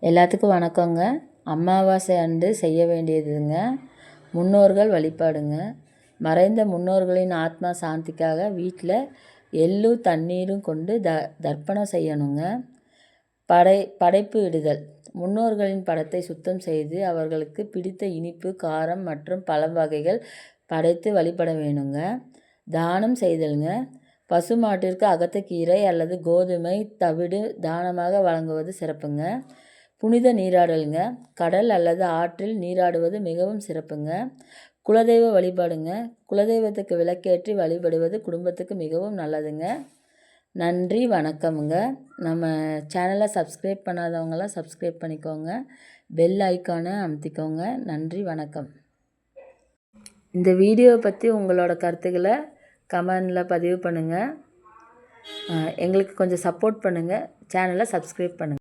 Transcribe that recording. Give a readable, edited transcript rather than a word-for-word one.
எல்லாத்துக்கும் வணக்கங்க. அமாவாசை அன்று செய்ய வேண்டியதுங்க முன்னோர்கள் வழிபாடுங்க. மறைந்த முன்னோர்களின் ஆத்மா சாந்திக்காக வீட்டில் எள்ளும் தண்ணீரும் கொண்டு தர்ப்பணம் செய்யணுங்க. படைப்பு இடுதல். முன்னோர்களின் படத்தை சுத்தம் செய்து அவர்களுக்கு பிடித்த இனிப்பு, காரம் மற்றும் பழ வகைகள் படைத்து வழிபட வேணுங்க. தானம் செய்தலுங்க. பசு மாட்டிற்கு அகத்திக்கீரை அல்லது கோதுமை தவிடு தானமாக வழங்குவது சிறப்புங்க. புனித நீராடலுங்க. கடல் அல்லது ஆற்றில் நீராடுவது மிகவும் சிறப்புங்க. குலதெய்வ வழிபாடுங்க. குலதெய்வத்துக்கு விளக்கேற்றி வழிபடுவது குடும்பத்துக்கு மிகவும் நல்லதுங்க. நன்றி, வணக்கமுங்க. நம்ம சேனலை சப்ஸ்கிரைப் பண்ணாதவங்களாம் சப்ஸ்கிரைப் பண்ணிக்கோங்க. பெல் ஐக்கானை அமுத்திக்கோங்க. நன்றி, வணக்கம். இந்த வீடியோவை பற்றி உங்களோட கருத்துக்களை கமெண்டில் பதிவு பண்ணுங்கள். எங்களுக்கு கொஞ்சம் சப்போர்ட் பண்ணுங்கள். சேனலை சப்ஸ்கிரைப் பண்ணுங்கள்.